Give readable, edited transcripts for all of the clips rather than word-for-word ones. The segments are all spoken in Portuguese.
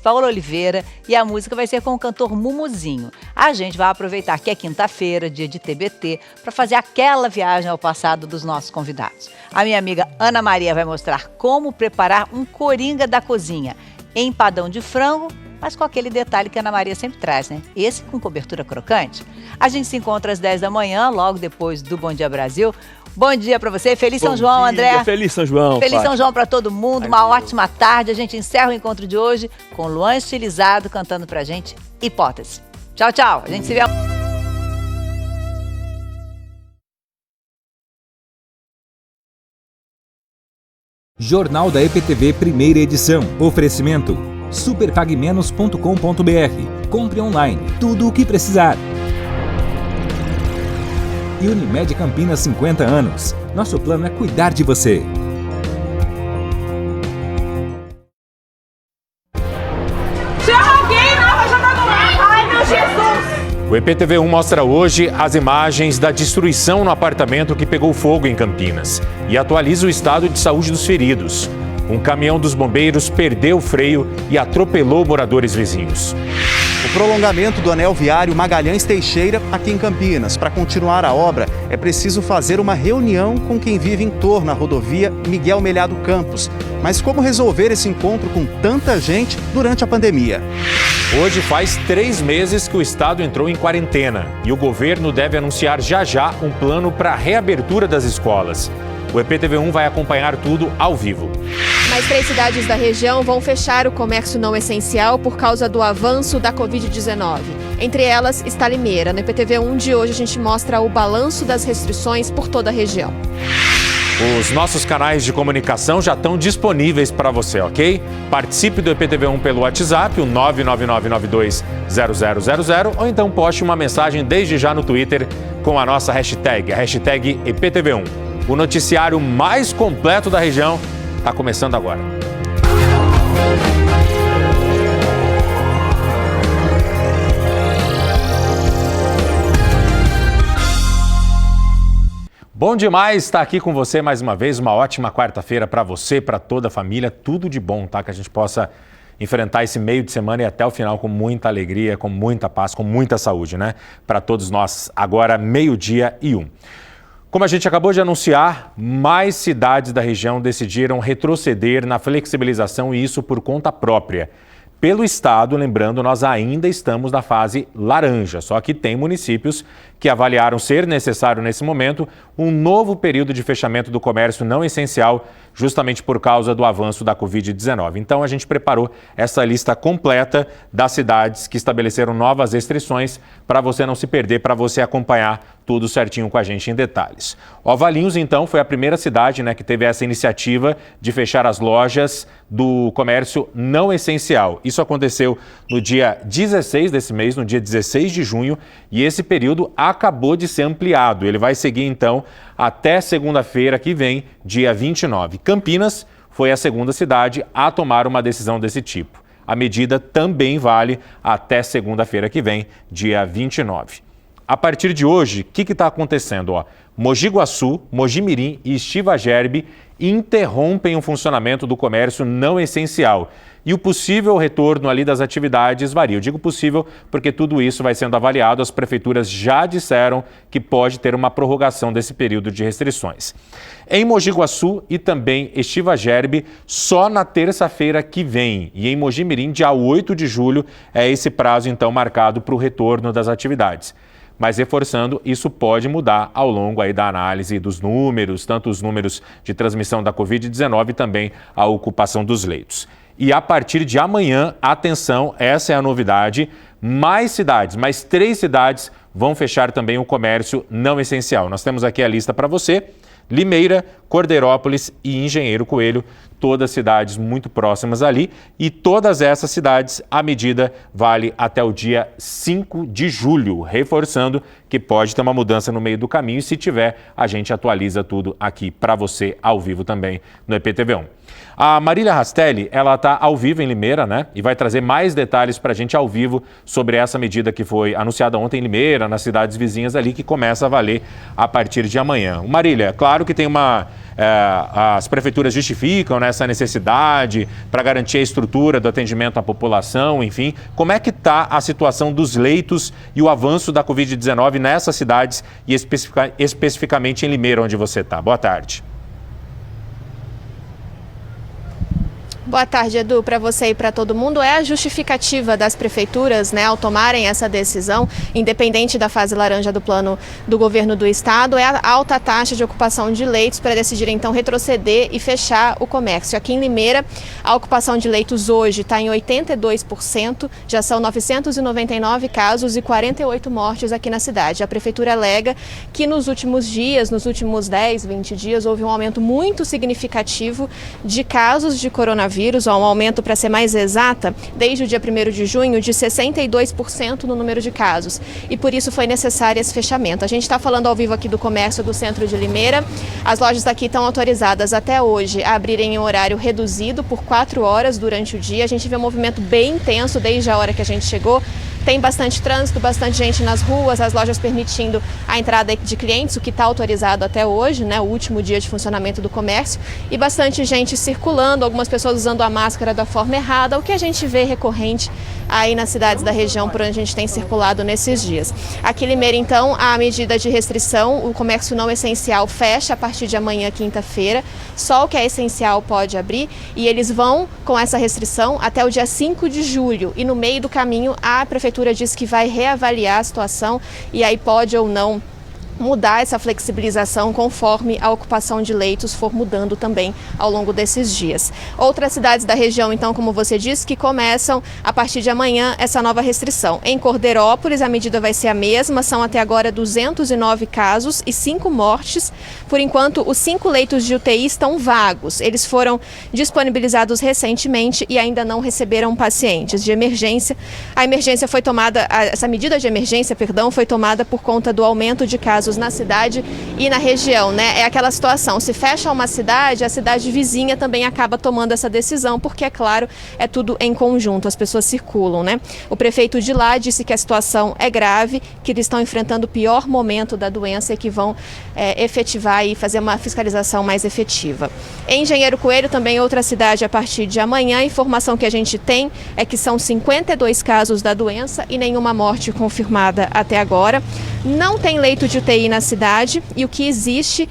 Paula Oliveira e a música vai ser com o cantor Mumuzinho. A gente vai aproveitar que é quinta-feira, dia de TBT, para fazer aquela viagem ao passado dos nossos convidados. A minha amiga Ana Maria vai mostrar como preparar um coringa da cozinha, empadão de frango, mas com aquele detalhe que a Ana Maria sempre traz, né? Esse com cobertura crocante. A gente se encontra às 10 da manhã, logo depois do Bom Dia Brasil. Bom dia para você, feliz São João, André. Feliz São João. Feliz São João para todo mundo, uma ótima tarde. A gente encerra o encontro de hoje com Luan Estilizado cantando pra gente Hipótese. Tchau, tchau. A gente se vê. Jornal da EPTV, primeira edição. Oferecimento superpagmenos.com.br. Compre online tudo o que precisar. E Unimed Campinas, 50 anos. Nosso plano é cuidar de você. Chama alguém, não, vai jogar no ar. Ai, meu Jesus! O EPTV1 mostra hoje as imagens da destruição no apartamento que pegou fogo em Campinas e atualiza o estado de saúde dos feridos. Um caminhão dos bombeiros perdeu o freio e atropelou moradores vizinhos. O prolongamento do anel viário Magalhães Teixeira aqui em Campinas. Para continuar a obra, é preciso fazer uma reunião com quem vive em torno à rodovia Miguel Melhado Campos. Mas como resolver esse encontro com tanta gente durante a pandemia? Hoje faz 3 meses que o estado entrou em quarentena e o governo deve anunciar já um plano para a reabertura das escolas. O EPTV1 vai acompanhar tudo ao vivo. Mais 3 cidades da região vão fechar o comércio não essencial por causa do avanço da Covid-19. Entre elas está Limeira. No EPTV1 de hoje a gente mostra o balanço das restrições por toda a região. Os nossos canais de comunicação já estão disponíveis para você, ok? Participe do EPTV1 pelo WhatsApp, o 999920000, ou então poste uma mensagem desde já no Twitter com a nossa hashtag, a hashtag EPTV1. O noticiário mais completo da região está começando agora. Bom demais estar aqui com você mais uma vez. Uma ótima quarta-feira para você, para toda a família. Tudo de bom, tá? Que a gente possa enfrentar esse meio de semana e até o final com muita alegria, com muita paz, com muita saúde, né? Para todos nós. Agora, 12:01. Como a gente acabou de anunciar, mais cidades da região decidiram retroceder na flexibilização e isso por conta própria. Pelo estado, lembrando, nós ainda estamos na fase laranja, só que tem municípios que avaliaram ser necessário nesse momento um novo período de fechamento do comércio não essencial, justamente por causa do avanço da Covid-19. Então a gente preparou essa lista completa das cidades que estabeleceram novas restrições para você não se perder, para você acompanhar tudo certinho com a gente em detalhes. O Valinhos, então, foi a primeira cidade, né, que teve essa iniciativa de fechar as lojas do comércio não essencial. Isso aconteceu no dia 16 desse mês, no dia 16 de junho, e esse período acabou de ser ampliado. Ele vai seguir, então, até segunda-feira que vem, dia 29. Campinas foi a segunda cidade a tomar uma decisão desse tipo. A medida também vale até segunda-feira que vem, dia 29. A partir de hoje, o que está acontecendo? Mogi Guaçu, Mogi Mirim e Estiva Gerbe interrompem o funcionamento do comércio não essencial. E o possível retorno ali das atividades varia. Eu digo possível porque tudo isso vai sendo avaliado. As prefeituras já disseram que pode ter uma prorrogação desse período de restrições. Em Mogi Guaçu e também Estiva Gerbe, só na terça-feira que vem. E em Mogi Mirim, dia 8 de julho, é esse prazo então marcado para o retorno das atividades. Mas reforçando, isso pode mudar ao longo aí da análise dos números, tanto os números de transmissão da Covid-19 e também a ocupação dos leitos. E a partir de amanhã, atenção, essa é a novidade, mais 3 cidades vão fechar também o comércio não essencial. Nós temos aqui a lista para você: Limeira, Cordeirópolis e Engenheiro Coelho, todas cidades muito próximas ali, e todas essas cidades a medida vale até o dia 5 de julho, reforçando que pode ter uma mudança no meio do caminho e se tiver, a gente atualiza tudo aqui para você ao vivo também no EPTV1. A Marília Rastelli, ela está ao vivo em Limeira, né? E vai trazer mais detalhes para a gente ao vivo sobre essa medida que foi anunciada ontem em Limeira, nas cidades vizinhas ali, que começa a valer a partir de amanhã. Marília, claro que tem as prefeituras justificam, né, essa necessidade para garantir a estrutura do atendimento à população, enfim. Como é que está a situação dos leitos e o avanço da Covid-19 nessas cidades e especificamente em Limeira, onde você está? Boa tarde. Boa tarde, Edu, para você e para todo mundo. É a justificativa das prefeituras, né, ao tomarem essa decisão, independente da fase laranja do plano do governo do estado, é a alta taxa de ocupação de leitos para decidir então retroceder e fechar o comércio. Aqui em Limeira, a ocupação de leitos hoje está em 82%, já são 999 casos e 48 mortes aqui na cidade. A prefeitura alega que nos últimos dias, nos últimos 10, 20 dias, houve um aumento muito significativo de casos de coronavírus, um aumento, para ser mais exata, desde o dia 1º de junho, de 62% no número de casos. E por isso foi necessário esse fechamento. A gente está falando ao vivo aqui do comércio do centro de Limeira. As lojas daqui estão autorizadas até hoje a abrirem em horário reduzido por 4 horas durante o dia. A gente vê um movimento bem intenso desde a hora que a gente chegou. Tem bastante trânsito, bastante gente nas ruas, as lojas permitindo a entrada de clientes, o que está autorizado até hoje, né, o último dia de funcionamento do comércio, e bastante gente circulando, algumas pessoas usando a máscara da forma errada, o que a gente vê recorrente aí nas cidades da região por onde a gente tem circulado nesses dias. Aqui em Limeira, então, a medida de restrição, o comércio não essencial fecha a partir de amanhã, quinta-feira, só o que é essencial pode abrir, e eles vão com essa restrição até o dia 5 de julho, e no meio do caminho a prefeitura diz que vai reavaliar a situação e aí pode ou não mudar essa flexibilização conforme a ocupação de leitos for mudando também ao longo desses dias. Outras cidades da região, então, como você disse, que começam a partir de amanhã essa nova restrição. Em Cordeirópolis, a medida vai ser a mesma, são até agora 209 casos e 5 mortes. Por enquanto, os 5 leitos de UTI estão vagos. Eles foram disponibilizados recentemente e ainda não receberam pacientes de emergência. Essa medida de emergência, foi tomada por conta do aumento de casos na cidade e na região, né? É aquela situação, se fecha uma cidade, a cidade vizinha também acaba tomando essa decisão, porque, é claro, é tudo em conjunto, as pessoas circulam, né? O prefeito de lá disse que a situação é grave, que eles estão enfrentando o pior momento da doença e que vão efetivar e fazer uma fiscalização mais efetiva. Em Engenheiro Coelho, também outra cidade, a partir de amanhã, a informação que a gente tem é que são 52 casos da doença e nenhuma morte confirmada até agora. Não tem leito de UTI na cidade e o que existe,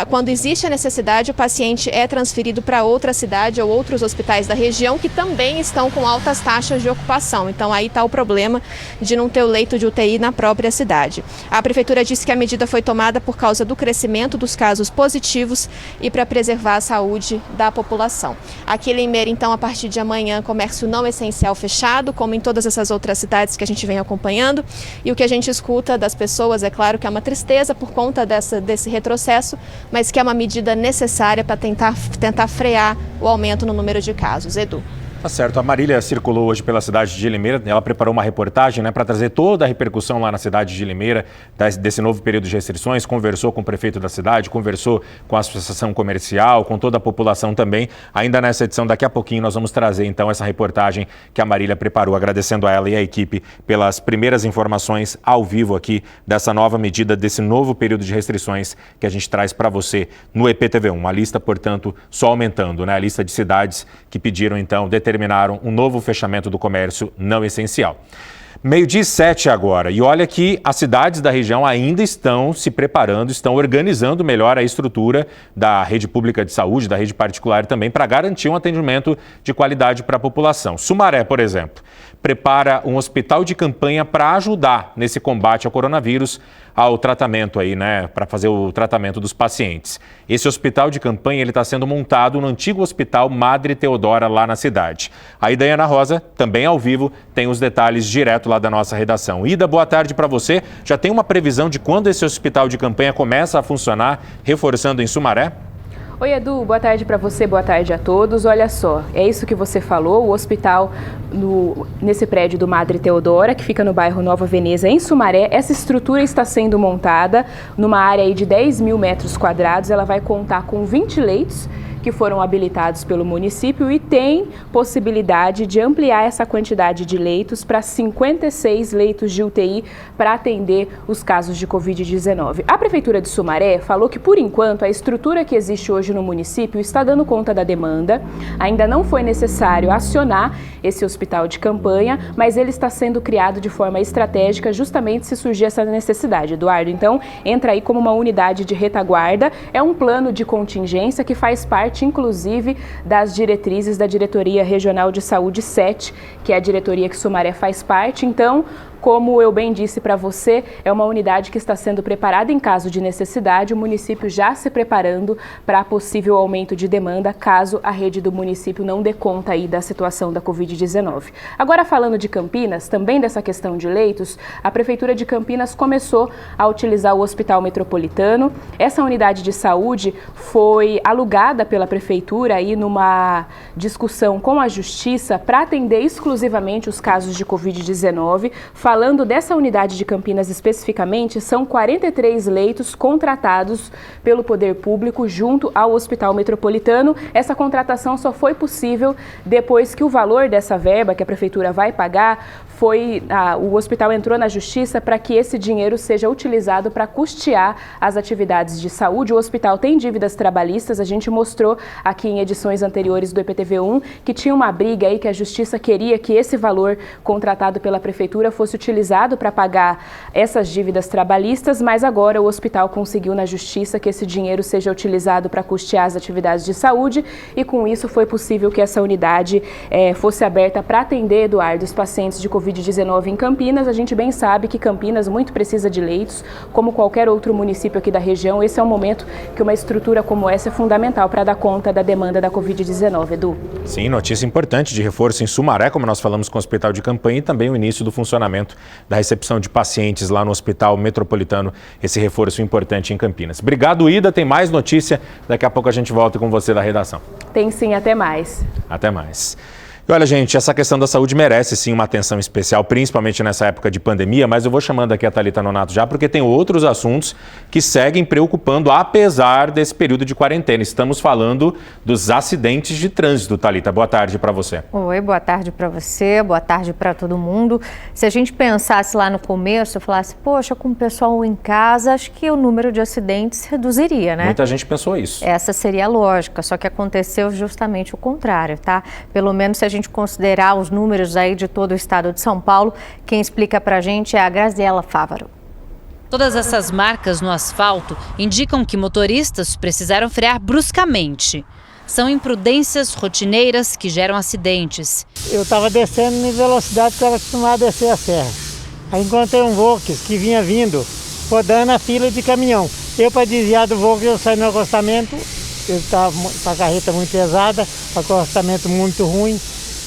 quando existe a necessidade, o paciente é transferido para outra cidade ou outros hospitais da região que também estão com altas taxas de ocupação. Então aí está o problema de não ter o leito de UTI na própria cidade. A prefeitura disse que a medida foi tomada por causa do crescimento dos casos positivos e para preservar a saúde da população. Aqui em Limeira, então, a partir de amanhã, comércio não essencial fechado, como em todas essas outras cidades que a gente vem acompanhando. E o que a gente escuta das pessoas, é claro que é uma tristeza por conta desse retrocesso, mas que é uma medida necessária para tentar frear o aumento no número de casos. Edu. Tá certo. A Marília circulou hoje pela cidade de Limeira. Ela preparou uma reportagem, né, para trazer toda a repercussão lá na cidade de Limeira desse novo período de restrições. Conversou com o prefeito da cidade, conversou com a associação comercial, com toda a população também. Ainda nessa edição, daqui a pouquinho, nós vamos trazer então essa reportagem que a Marília preparou, agradecendo a ela e a equipe pelas primeiras informações ao vivo aqui dessa nova medida, desse novo período de restrições que a gente traz para você no EPTV1. A lista, portanto, só aumentando, né? A lista de cidades que pediram então determinaram um novo fechamento do comércio não essencial. 12h07 agora, e olha que as cidades da região ainda estão se preparando, estão organizando melhor a estrutura da rede pública de saúde, da rede particular também, para garantir um atendimento de qualidade para a população. Sumaré, por exemplo, prepara um hospital de campanha para ajudar nesse combate ao coronavírus, ao tratamento aí, né, para fazer o tratamento dos pacientes. Esse hospital de campanha, ele está sendo montado no antigo Hospital Madre Teodora, lá na cidade. A Daiana Rosa, também ao vivo, tem os detalhes direto lá da nossa redação. Ida, boa tarde para você. Já tem uma previsão de quando esse hospital de campanha começa a funcionar, reforçando em Sumaré? Oi, Edu, boa tarde para você, boa tarde a todos. Olha só, é isso que você falou, o hospital nesse prédio do Madre Teodora, que fica no bairro Nova Veneza, em Sumaré. Essa estrutura está sendo montada numa área aí de 10 mil metros quadrados. Ela vai contar com 20 leitos, que que foram habilitados pelo município e tem possibilidade de ampliar essa quantidade de leitos para 56 leitos de UTI para atender os casos de Covid-19. A Prefeitura de Sumaré falou que, por enquanto, a estrutura que existe hoje no município está dando conta da demanda. Ainda não foi necessário acionar esse hospital de campanha, mas ele está sendo criado de forma estratégica justamente se surgir essa necessidade, Eduardo. Então, entra aí como uma unidade de retaguarda. É um plano de contingência que faz parte, inclusive, das diretrizes da Diretoria Regional de Saúde 7, que é a diretoria que Sumaré faz parte. Então, como eu bem disse para você, é uma unidade que está sendo preparada em caso de necessidade, o município já se preparando para possível aumento de demanda, caso a rede do município não dê conta aí da situação da Covid-19. Agora, falando de Campinas, também dessa questão de leitos, a Prefeitura de Campinas começou a utilizar o Hospital Metropolitano. Essa unidade de saúde foi alugada pela Prefeitura aí numa discussão com a Justiça para atender exclusivamente os casos de Covid-19. Falando dessa unidade de Campinas especificamente, são 43 leitos contratados pelo poder público junto ao Hospital Metropolitano. Essa contratação só foi possível depois que o valor dessa verba que a Prefeitura vai pagar o hospital entrou na Justiça para que esse dinheiro seja utilizado para custear as atividades de saúde. O hospital tem dívidas trabalhistas, a gente mostrou aqui em edições anteriores do EPTV1 que tinha uma briga aí que a Justiça queria que esse valor contratado pela Prefeitura fosse utilizado para pagar essas dívidas trabalhistas, mas agora o hospital conseguiu na Justiça que esse dinheiro seja utilizado para custear as atividades de saúde e com isso foi possível que essa unidade fosse aberta para atender, Eduardo, os pacientes de Covid-19 em Campinas. A gente bem sabe que Campinas muito precisa de leitos, como qualquer outro município aqui da região. Esse é um momento que uma estrutura como essa é fundamental para dar conta da demanda da Covid-19, Edu. Sim, notícia importante de reforço em Sumaré, como nós falamos com o Hospital de Campanha, e também o início do funcionamento da recepção de pacientes lá no Hospital Metropolitano, esse reforço importante em Campinas. Obrigado, Ida. Tem mais notícia. Daqui a pouco a gente volta com você da redação. Tem sim, até mais. Até mais. E olha, gente, essa questão da saúde merece sim uma atenção especial, principalmente nessa época de pandemia, mas eu vou chamando aqui a Thalita Nonato já, porque tem outros assuntos que seguem preocupando, apesar desse período de quarentena. Estamos falando dos acidentes de trânsito. Thalita, boa tarde para você. Oi, boa tarde para você, boa tarde para todo mundo. Se a gente pensasse lá no começo, falasse, poxa, com o pessoal em casa, acho que o número de acidentes reduziria, né? Muita gente pensou isso. Essa seria a lógica, só que aconteceu justamente o contrário, tá? Pelo menos se a gente considerar os números aí de todo o estado de São Paulo, quem explica pra gente é a Graziela Fávaro. Todas essas marcas no asfalto indicam que motoristas precisaram frear bruscamente. São imprudências rotineiras que geram acidentes. Eu estava descendo em velocidade porque eu estava acostumado a descer a serra. Aí encontrei um Volks que vinha vindo, rodando a fila de caminhão. Eu, para desviar do Volks, eu saí no acostamento, eu estava com a carreta muito pesada, acostamento muito ruim,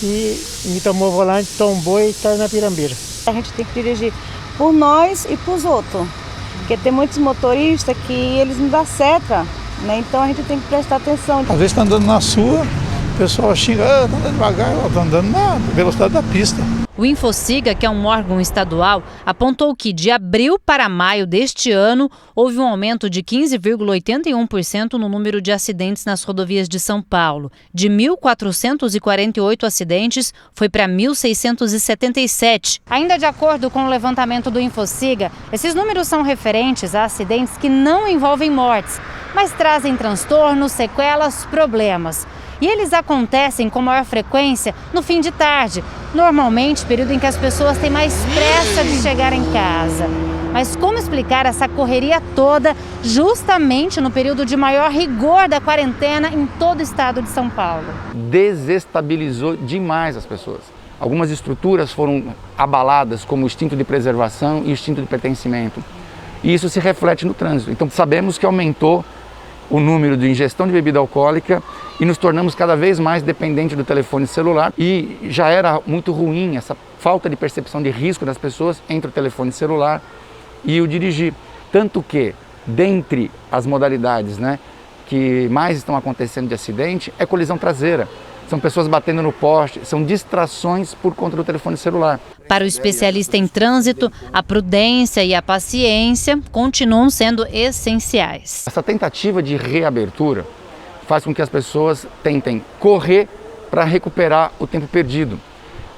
e me tomou o volante, tombou e caiu na pirambeira. A gente tem que dirigir por nós e por os outros, porque tem muitos motoristas que eles não dão seta, né? Então a gente tem que prestar atenção. Às vezes está andando na sua, o pessoal xinga, tá andando devagar, tá andando na velocidade da pista. O Infociga, que é um órgão estadual, apontou que de abril para maio deste ano houve um aumento de 15,81% no número de acidentes nas rodovias de São Paulo. De 1.448 acidentes, foi para 1.677. Ainda de acordo com o levantamento do Infociga, esses números são referentes a acidentes que não envolvem mortes, mas trazem transtornos, sequelas, problemas. E eles acontecem com maior frequência no fim de tarde, normalmente período em que as pessoas têm mais pressa de chegar em casa. Mas como explicar essa correria toda justamente no período de maior rigor da quarentena em todo o estado de São Paulo? Desestabilizou demais as pessoas. Algumas estruturas foram abaladas, como o instinto de preservação e o instinto de pertencimento. E isso se reflete no trânsito. Então sabemos que aumentou o número de ingestão de bebida alcoólica e nos tornamos cada vez mais dependentes do telefone celular, e já era muito ruim essa falta de percepção de risco das pessoas entre o telefone celular e o dirigir. Tanto que, dentre as modalidades, que mais estão acontecendo de acidente, é colisão traseira. São pessoas batendo no poste, são distrações por conta do telefone celular. Para o especialista em trânsito, a prudência e a paciência continuam sendo essenciais. Essa tentativa de reabertura faz com que as pessoas tentem correr para recuperar o tempo perdido.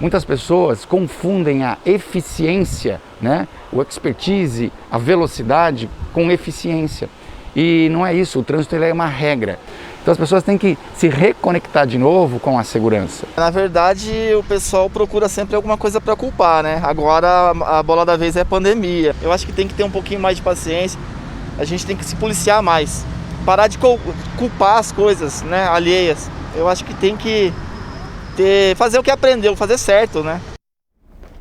Muitas pessoas confundem a eficiência, né, o expertise, a velocidade com eficiência. E não é isso, o trânsito ele é uma regra. Então as pessoas têm que se reconectar de novo com a segurança. Na verdade, o pessoal procura sempre alguma coisa para culpar, né? Agora a bola da vez é a pandemia. Eu acho que tem que ter um pouquinho mais de paciência. A gente tem que se policiar mais. Parar de culpar as coisas, né, alheias. Eu acho que tem que fazer o que aprendeu, fazer certo, né?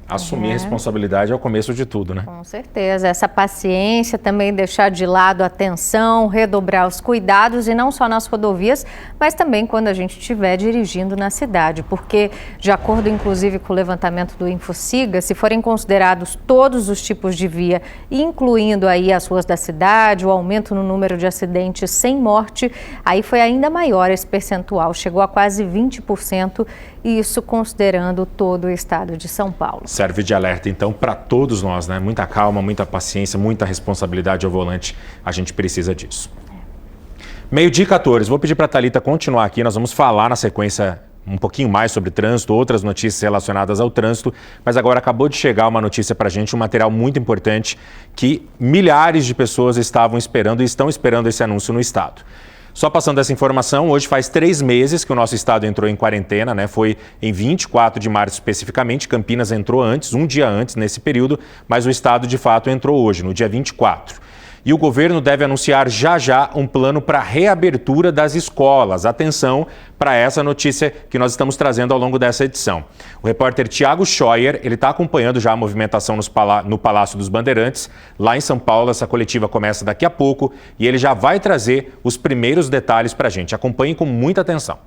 Assumir a responsabilidade é o começo de tudo, né? Com certeza. Essa paciência, também deixar de lado a tensão, redobrar os cuidados e não só nas rodovias, mas também quando a gente estiver dirigindo na cidade. Porque, de acordo inclusive com o levantamento do Infociga, se forem considerados todos os tipos de via, incluindo aí as ruas da cidade, o aumento no número de acidentes sem morte, aí foi ainda maior esse percentual, chegou a quase 20%, e isso considerando todo o estado de São Paulo. Serve de alerta, então, para todos nós, né? Muita calma, muita paciência, muita responsabilidade ao volante. A gente precisa disso. 12h14. Vou pedir para a Thalita continuar aqui. Nós vamos falar na sequência um pouquinho mais sobre trânsito, outras notícias relacionadas ao trânsito. Mas agora acabou de chegar uma notícia para a gente, um material muito importante que milhares de pessoas estavam esperando e estão esperando esse anúncio no estado. Só passando essa informação, hoje faz 3 meses que o nosso estado entrou em quarentena, né? Foi em 24 de março especificamente, Campinas entrou antes, um dia antes nesse período, mas o estado de fato entrou hoje, no dia 24. E o governo deve anunciar já um plano para a reabertura das escolas. Atenção para essa notícia que nós estamos trazendo ao longo dessa edição. O repórter Tiago Scheuer, ele está acompanhando já a movimentação no Palácio dos Bandeirantes. Lá em São Paulo, essa coletiva começa daqui a pouco e ele já vai trazer os primeiros detalhes para a gente. Acompanhem com muita atenção.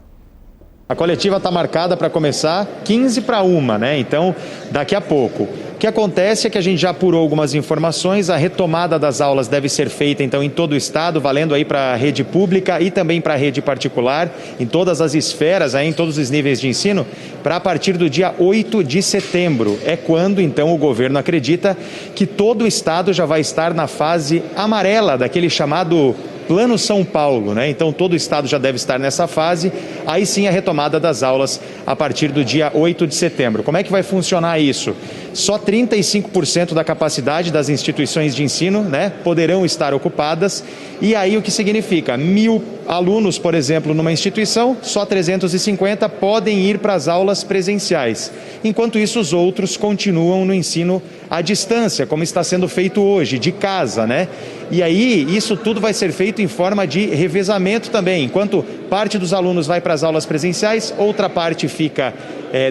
A coletiva está marcada para começar 12h45, né? Então, daqui a pouco. O que acontece é que a gente já apurou algumas informações, a retomada das aulas deve ser feita então em todo o estado, valendo aí para a rede pública e também para a rede particular, em todas as esferas, aí, em todos os níveis de ensino, para a partir do dia 8 de setembro. É quando então o governo acredita que todo o estado já vai estar na fase amarela, daquele chamado Plano São Paulo, né? Então todo o estado já deve estar nessa fase, aí sim a retomada das aulas a partir do dia 8 de setembro. Como é que vai funcionar isso? Só 35% da capacidade das instituições de ensino, né, poderão estar ocupadas, e aí o que significa? 1.000 alunos, por exemplo, numa instituição, só 350 podem ir para as aulas presenciais. Enquanto isso, os outros continuam no ensino à distância, como está sendo feito hoje, de casa, né? E aí, isso tudo vai ser feito em forma de revezamento também. Enquanto parte dos alunos vai para as aulas presenciais, outra parte fica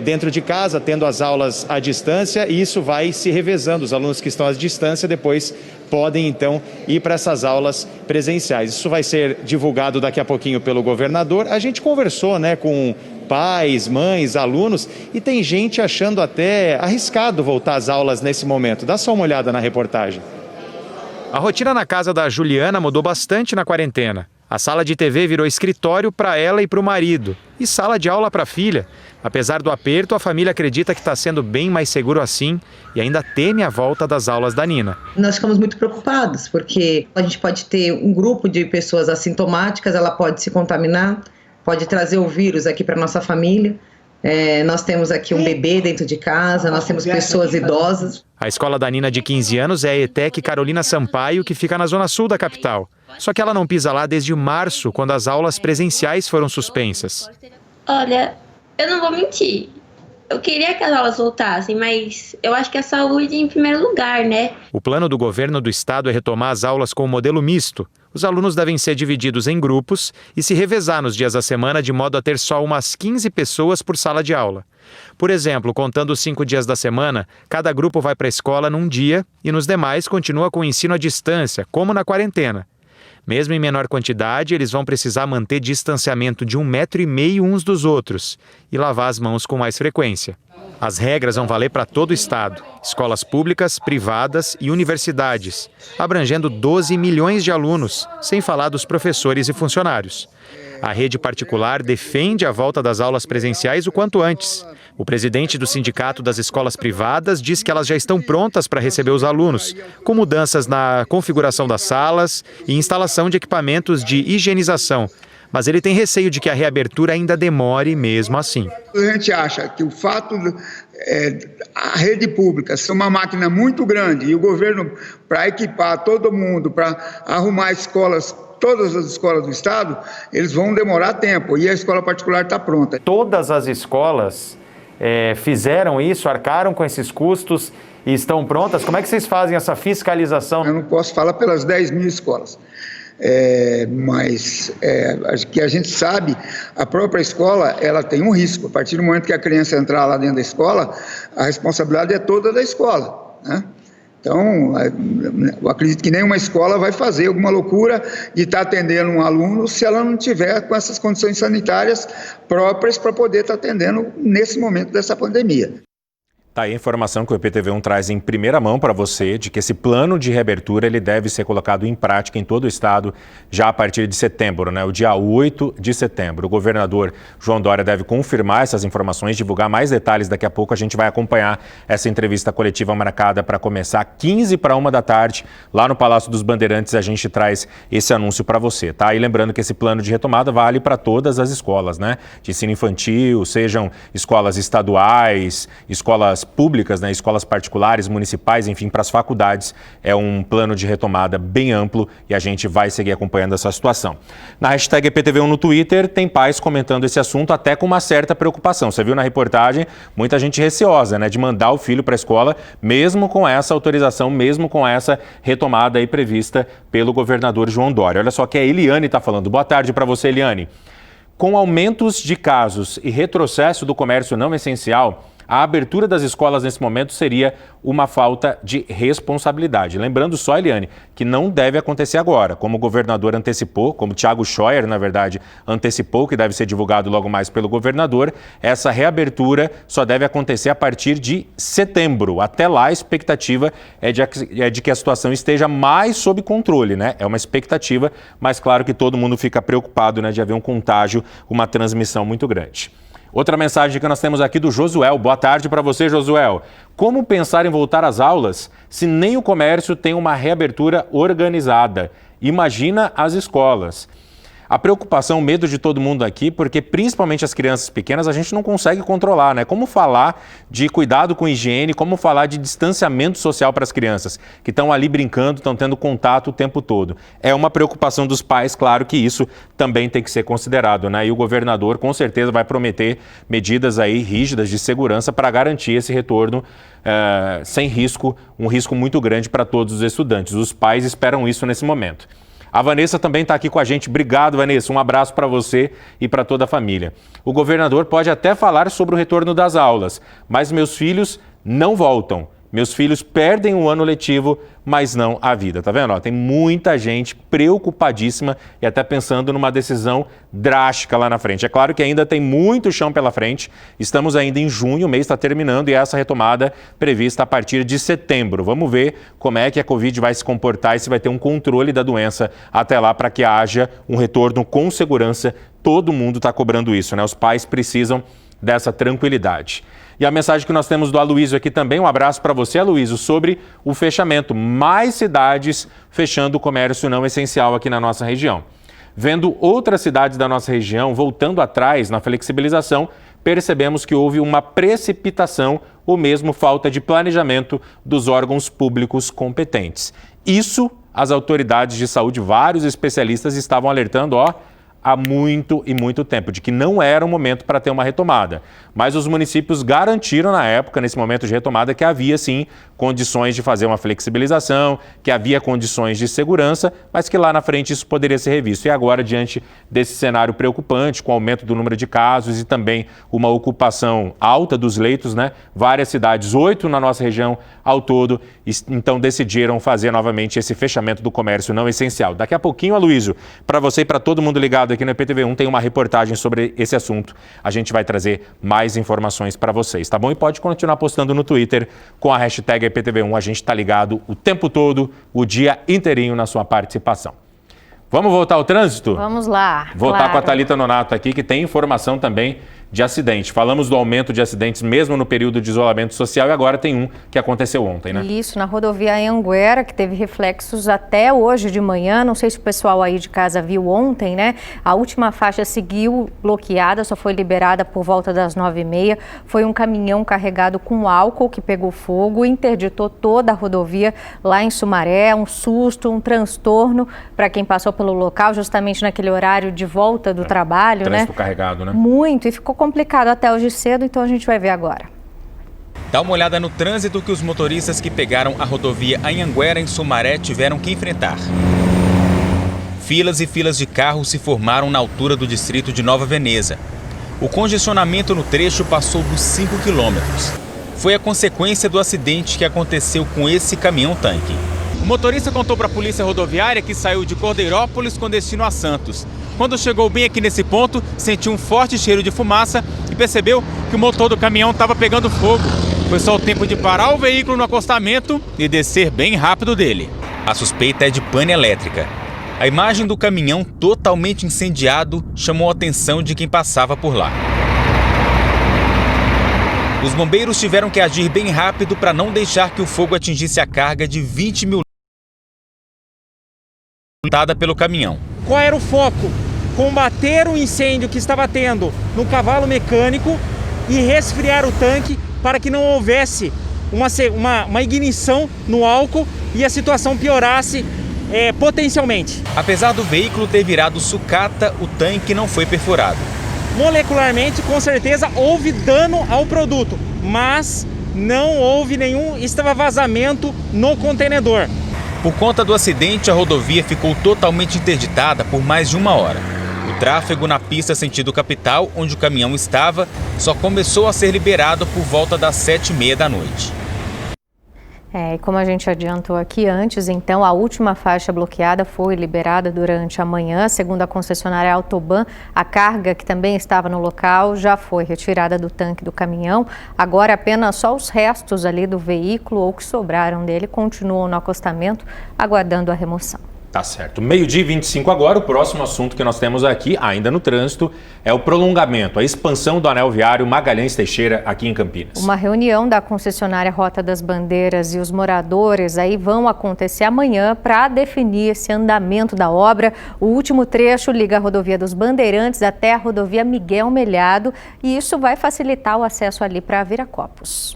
dentro de casa, tendo as aulas à distância, e isso vai se revezando. Os alunos que estão à distância depois podem, então, ir para essas aulas presenciais. Isso vai ser divulgado daqui a pouquinho pelo governador. A gente conversou, né, com pais, mães, alunos, e tem gente achando até arriscado voltar às aulas nesse momento. Dá só uma olhada na reportagem. A rotina na casa da Juliana mudou bastante na quarentena. A sala de TV virou escritório para ela e para o marido, e sala de aula para a filha. Apesar do aperto, a família acredita que está sendo bem mais seguro assim e ainda teme a volta das aulas da Nina. Nós ficamos muito preocupados, porque a gente pode ter um grupo de pessoas assintomáticas, ela pode se contaminar, pode trazer o vírus aqui para nossa família. Nós temos aqui um bebê dentro de casa, nós temos pessoas idosas. A escola da Nina de 15 anos é a ETEC Carolina Sampaio, que fica na zona sul da capital. Só que ela não pisa lá desde março, quando as aulas presenciais foram suspensas. Olha, eu não vou mentir. Eu queria que as aulas voltassem, mas eu acho que a saúde em primeiro lugar, né? O plano do governo do estado é retomar as aulas com o modelo misto. Os alunos devem ser divididos em grupos e se revezar nos dias da semana de modo a ter só umas 15 pessoas por sala de aula. Por exemplo, contando os 5 dias da semana, cada grupo vai para a escola num dia e nos demais continua com o ensino à distância, como na quarentena. Mesmo em menor quantidade, eles vão precisar manter distanciamento de 1,5 metro uns dos outros e lavar as mãos com mais frequência. As regras vão valer para todo o estado, escolas públicas, privadas e universidades, abrangendo 12 milhões de alunos, sem falar dos professores e funcionários. A rede particular defende a volta das aulas presenciais o quanto antes. O presidente do Sindicato das Escolas Privadas diz que elas já estão prontas para receber os alunos, com mudanças na configuração das salas e instalação de equipamentos de higienização. mas ele tem receio de que a reabertura ainda demore mesmo assim. A gente acha que o fato a rede pública ser uma máquina muito grande e o governo, para equipar todo mundo, para arrumar escolas, todas as escolas do estado, eles vão demorar tempo e a escola particular está pronta. Todas as escolas fizeram isso, arcaram com esses custos e estão prontas? Como é que vocês fazem essa fiscalização? Eu não posso falar pelas 10 mil escolas. Mas que a gente sabe, a própria escola ela tem um risco. A partir do momento que a criança entrar lá dentro da escola, a responsabilidade é toda da escola, né? Então, eu acredito que nenhuma escola vai fazer alguma loucura de estar atendendo um aluno se ela não tiver com essas condições sanitárias próprias para poder estar atendendo nesse momento dessa pandemia. Tá aí a informação que o EPTV1 traz em primeira mão para você de que esse plano de reabertura ele deve ser colocado em prática em todo o estado já a partir de setembro, né? O dia 8 de setembro. O governador João Dória deve confirmar essas informações, divulgar mais detalhes. Daqui a pouco a gente vai acompanhar essa entrevista coletiva marcada para começar 15 para 1 da tarde. Lá no Palácio dos Bandeirantes a gente traz esse anúncio para você, tá? E lembrando que esse plano de retomada vale para todas as escolas, né? De ensino infantil, sejam escolas estaduais, escolas públicas, né, escolas particulares, municipais, enfim, para as faculdades. É um plano de retomada bem amplo e a gente vai seguir acompanhando essa situação. Na hashtag EPTV1 no Twitter, tem pais comentando esse assunto até com uma certa preocupação. Você viu na reportagem, muita gente receosa, né, de mandar o filho para a escola, mesmo com essa autorização, mesmo com essa retomada aí prevista pelo governador João Dória. Olha só que a Eliane está falando. Boa tarde para você, Eliane. Com aumentos de casos e retrocesso do comércio não essencial, a abertura das escolas nesse momento seria uma falta de responsabilidade. Lembrando só, Eliane, que não deve acontecer agora. Como o governador antecipou, como o Thiago Scheuer, na verdade, antecipou, que deve ser divulgado logo mais pelo governador, essa reabertura só deve acontecer a partir de setembro. Até lá, a expectativa é de que a situação esteja mais sob controle, né? É uma expectativa, mas claro que todo mundo fica preocupado, né, de haver um contágio, uma transmissão muito grande. Outra mensagem que nós temos aqui do Josuel. Boa tarde para você, Josuel. Como pensar em voltar às aulas se nem o comércio tem uma reabertura organizada? Imagina as escolas. A preocupação, o medo de todo mundo aqui, porque principalmente as crianças pequenas a gente não consegue controlar, né? Como falar de cuidado com higiene, como falar de distanciamento social para as crianças que estão ali brincando, estão tendo contato o tempo todo. É uma preocupação dos pais, claro que isso também tem que ser considerado, né? E o governador com certeza vai prometer medidas aí rígidas de segurança para garantir esse retorno sem risco, um risco muito grande para todos os estudantes. Os pais esperam isso nesse momento. A Vanessa também está aqui com a gente. Obrigado, Vanessa. Um abraço para você e para toda a família. O governador pode até falar sobre o retorno das aulas, mas meus filhos não voltam. Meus filhos perdem o ano letivo, mas não a vida. Tá vendo? Ó, tem muita gente preocupadíssima e até pensando numa decisão drástica lá na frente. É claro que ainda tem muito chão pela frente. Estamos ainda em junho, o mês está terminando e essa retomada prevista a partir de setembro. Vamos ver como é que a Covid vai se comportar e se vai ter um controle da doença até lá para que haja um retorno com segurança. Todo mundo está cobrando isso, né? Os pais precisam dessa tranquilidade. E a mensagem que nós temos do Aloysio aqui também, um abraço para você, Aloysio, sobre o fechamento. Mais cidades fechando o comércio não essencial aqui na nossa região. Vendo outras cidades da nossa região voltando atrás na flexibilização, percebemos que houve uma precipitação ou mesmo falta de planejamento dos órgãos públicos competentes. Isso, as autoridades de saúde, vários especialistas estavam alertando, há muito e muito tempo, de que não era o momento para ter uma retomada. Mas os municípios garantiram na época, nesse momento de retomada, que havia sim condições de fazer uma flexibilização, que havia condições de segurança, mas que lá na frente isso poderia ser revisto. E agora, diante desse cenário preocupante, com o aumento do número de casos e também uma ocupação alta dos leitos, né? Várias cidades, 8 na nossa região ao todo, então decidiram fazer novamente esse fechamento do comércio não essencial. Daqui a pouquinho, Aloysio, para você e para todo mundo ligado aqui no EPTV1, tem uma reportagem sobre esse assunto. A gente vai trazer mais informações para vocês, tá bom? E pode continuar postando no Twitter com a hashtag EPTV1. A gente está ligado o tempo todo, o dia inteirinho na sua participação. Vamos voltar ao trânsito? Vamos lá. Voltar com a Thalita Nonato aqui, que tem informação também de acidente. Falamos do aumento de acidentes mesmo no período de isolamento social e agora tem um que aconteceu ontem, né? Isso, na rodovia Anhanguera, que teve reflexos até hoje de manhã. Não sei se o pessoal aí de casa viu ontem, né? A última faixa seguiu bloqueada, só foi liberada por volta das 9h30. Foi um caminhão carregado com álcool que pegou fogo, interditou toda a rodovia lá em Sumaré. Um susto, um transtorno para quem passou pelo local, justamente naquele horário de volta do trabalho, né? Trânsito carregado, né? Muito, e ficou complicado até hoje cedo, então a gente vai ver agora. Dá uma olhada no trânsito que os motoristas que pegaram a rodovia Anhanguera em Sumaré tiveram que enfrentar. Filas e filas de carros se formaram na altura do distrito de Nova Veneza. O congestionamento no trecho passou dos 5 quilômetros. Foi a consequência do acidente que aconteceu com esse caminhão-tanque. O motorista contou para a polícia rodoviária que saiu de Cordeirópolis com destino a Santos. Quando chegou bem aqui nesse ponto, sentiu um forte cheiro de fumaça e percebeu que o motor do caminhão estava pegando fogo. Foi só o tempo de parar o veículo no acostamento e descer bem rápido dele. A suspeita é de pane elétrica. A imagem do caminhão totalmente incendiado chamou a atenção de quem passava por lá. Os bombeiros tiveram que agir bem rápido para não deixar que o fogo atingisse a carga de 20 mil pelo caminhão. Qual era o foco? Combater o incêndio que estava tendo no cavalo mecânico e resfriar o tanque para que não houvesse uma ignição no álcool e a situação piorasse potencialmente. Apesar do veículo ter virado sucata, o tanque não foi perfurado. Molecularmente, com certeza, houve dano ao produto, mas não houve nenhum vazamento no contenedor. Por conta do acidente, a rodovia ficou totalmente interditada por mais de 1 hora. O tráfego na pista sentido capital, onde o caminhão estava, só começou a ser liberado por volta das 7h30 da noite. E como a gente adiantou aqui antes, então, a última faixa bloqueada foi liberada durante a manhã. Segundo a concessionária Autoban, a carga que também estava no local já foi retirada do tanque do caminhão. Agora apenas só os restos ali do veículo ou que sobraram dele continuam no acostamento, aguardando a remoção. Tá certo. 12h25 agora, o próximo assunto que nós temos aqui, ainda no trânsito, é o prolongamento, a expansão do anel viário Magalhães Teixeira aqui em Campinas. Uma reunião da concessionária Rota das Bandeiras e os moradores aí vão acontecer amanhã para definir esse andamento da obra. O último trecho liga a rodovia dos Bandeirantes até a rodovia Miguel Melhado e isso vai facilitar o acesso ali para Viracopos.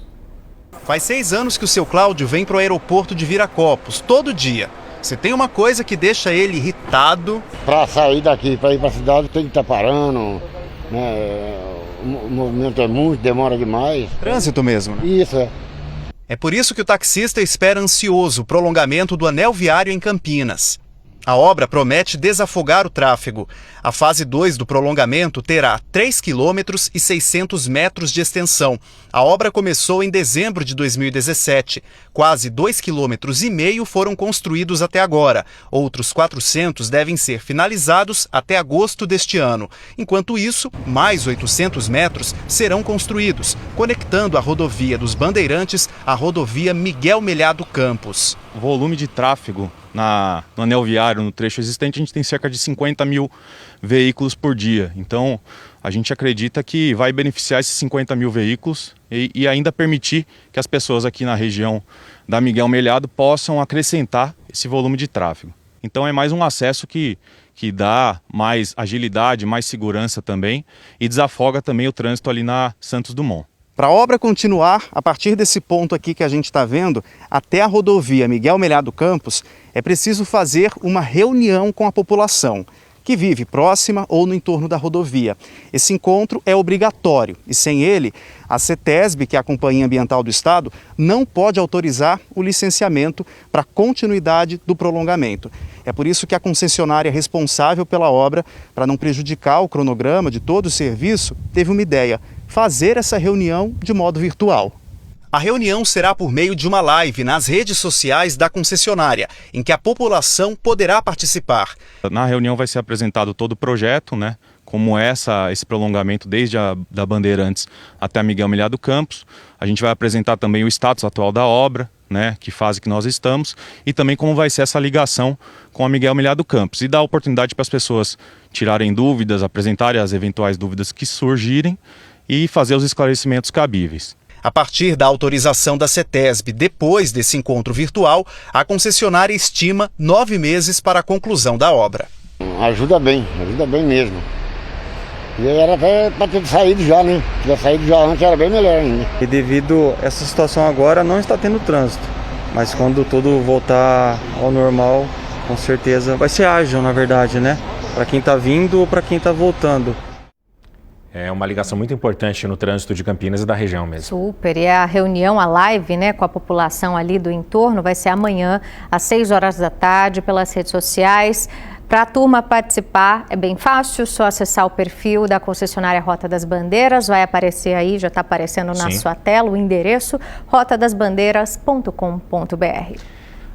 Faz 6 anos que o seu Cláudio vem para o aeroporto de Viracopos, todo dia. Se tem uma coisa que deixa ele irritado... Para sair daqui, para ir para a cidade, tem que estar parando, né? O movimento é muito, demora demais. Trânsito mesmo, né? Isso, é. É por isso que o taxista espera ansioso o prolongamento do anel viário em Campinas. A obra promete desafogar o tráfego. A fase 2 do prolongamento terá 3 quilômetros e 600 metros de extensão. A obra começou em dezembro de 2017. Quase 2,5 quilômetros foram construídos até agora. Outros 400 devem ser finalizados até agosto deste ano. Enquanto isso, mais 800 metros serão construídos, conectando a rodovia dos Bandeirantes à rodovia Miguel Melhado Campos. O volume de tráfego no anel viário, no trecho existente, a gente tem cerca de 50 mil veículos por dia. Então, a gente acredita que vai beneficiar esses 50 mil veículos e ainda permitir que as pessoas aqui na região da Miguel Melhado possam acrescentar esse volume de tráfego. Então, é mais um acesso que dá mais agilidade, mais segurança também e desafoga também o trânsito ali na Santos Dumont. Para a obra continuar, a partir desse ponto aqui que a gente está vendo, até a rodovia Miguel Melhado Campos, é preciso fazer uma reunião com a população que vive próxima ou no entorno da rodovia. Esse encontro é obrigatório e sem ele, a CETESB, que é a Companhia Ambiental do Estado, não pode autorizar o licenciamento para a continuidade do prolongamento. É por isso que a concessionária responsável pela obra, para não prejudicar o cronograma de todo o serviço, teve uma ideia: fazer essa reunião de modo virtual. A reunião será por meio de uma live nas redes sociais da concessionária, em que a população poderá participar. Na reunião vai ser apresentado todo o projeto, né? Como esse prolongamento desde da Bandeirantes até a Miguel Melhado Campos. A gente vai apresentar também o status atual da obra, né? Que fase que nós estamos, e também como vai ser essa ligação com a Miguel Melhado Campos. E dar oportunidade para as pessoas tirarem dúvidas, apresentarem as eventuais dúvidas que surgirem e fazer os esclarecimentos cabíveis. A partir da autorização da CETESB, depois desse encontro virtual, a concessionária estima 9 meses para a conclusão da obra. Ajuda bem mesmo. E era até para ter saído já, né? Se tivesse saído já antes era bem melhor ainda. E devido a essa situação agora não está tendo trânsito, mas quando tudo voltar ao normal, com certeza vai ser ágil, na verdade, né? Para quem está vindo ou para quem está voltando. É uma ligação muito importante no trânsito de Campinas e da região mesmo. Super. E a reunião, a live, né, com a população ali do entorno vai ser amanhã às 6 horas da tarde pelas redes sociais. Para a turma participar é bem fácil, só acessar o perfil da concessionária Rota das Bandeiras, vai aparecer aí, já está aparecendo na sua tela o endereço rotadasbandeiras.com.br.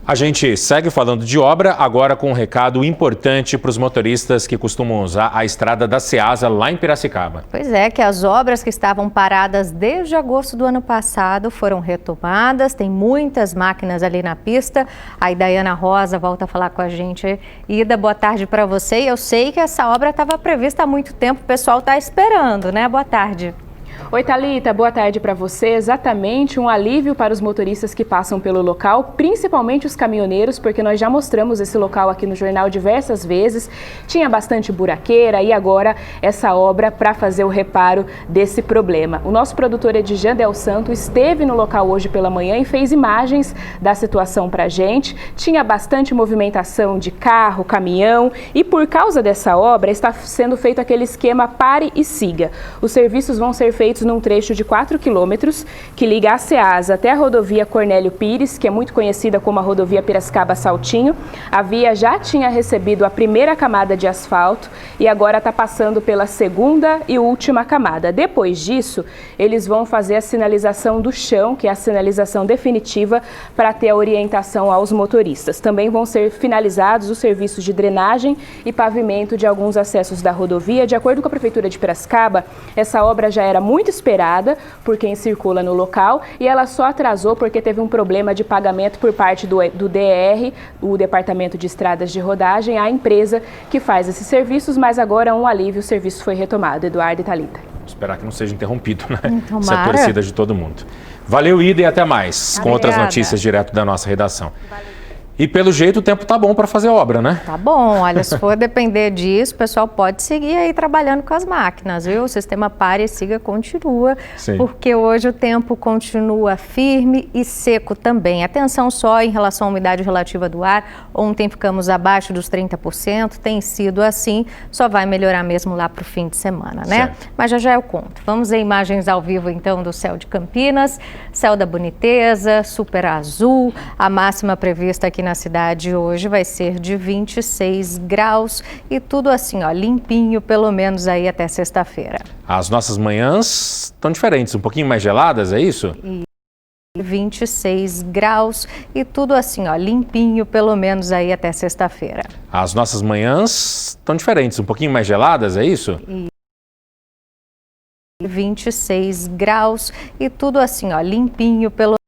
A gente segue falando de obra, agora com um recado importante para os motoristas que costumam usar a estrada da Ceasa lá em Piracicaba. Pois é, que as obras que estavam paradas desde agosto do ano passado foram retomadas, tem muitas máquinas ali na pista. A Idaiana Rosa volta a falar com a gente. Ida, boa tarde para você. Eu sei que essa obra estava prevista há muito tempo, o pessoal está esperando, né? Boa tarde. Oi, Thalita, boa tarde para você. Exatamente, um alívio para os motoristas que passam pelo local, principalmente os caminhoneiros, porque nós já mostramos esse local aqui no jornal diversas vezes. Tinha bastante buraqueira e agora essa obra para fazer o reparo desse problema. O nosso produtor Edjan Del Santo esteve no local hoje pela manhã e fez imagens da situação para a gente. Tinha bastante movimentação de carro, caminhão e por causa dessa obra está sendo feito aquele esquema pare e siga. Os serviços vão ser feitos num trecho de 4 quilômetros que liga a Ceasa até a rodovia Cornélio Pires, que é muito conhecida como a rodovia Piracicaba-Saltinho. A via já tinha recebido a primeira camada de asfalto e agora está passando pela segunda e última camada. Depois disso, eles vão fazer a sinalização do chão, que é a sinalização definitiva para ter a orientação aos motoristas. Também vão ser finalizados os serviços de drenagem e pavimento de alguns acessos da rodovia. De acordo com a Prefeitura de Piracicaba, essa obra já era muito esperada por quem circula no local e ela só atrasou porque teve um problema de pagamento por parte do DR, o Departamento de Estradas de Rodagem, a empresa que faz esses serviços, mas agora um alívio, o serviço foi retomado. Eduardo e Thalita. Esperar que não seja interrompido, né? Essa é a torcida de todo mundo. Valeu, Ida, e até mais, com outras notícias direto da nossa redação. E pelo jeito o tempo tá bom para fazer obra, né? Tá bom, olha, se for depender disso, o pessoal pode seguir aí trabalhando com as máquinas, viu? O sistema pare e siga continua, porque hoje o tempo continua firme e seco também. Atenção só em relação à umidade relativa do ar, ontem ficamos abaixo dos 30%, tem sido assim, só vai melhorar mesmo lá para o fim de semana, né? Mas já eu conto. Vamos ver imagens ao vivo então do céu de Campinas, céu da boniteza, super azul, a máxima prevista aqui na cidade hoje vai ser de 26 graus e tudo assim, ó, limpinho, pelo menos aí até sexta-feira. As nossas manhãs estão diferentes, um pouquinho mais geladas, é isso? 26 graus e tudo assim, ó, limpinho, pelo menos aí até sexta-feira. As nossas manhãs estão diferentes, um pouquinho mais geladas, é isso? 26 graus e tudo assim, ó, limpinho, pelo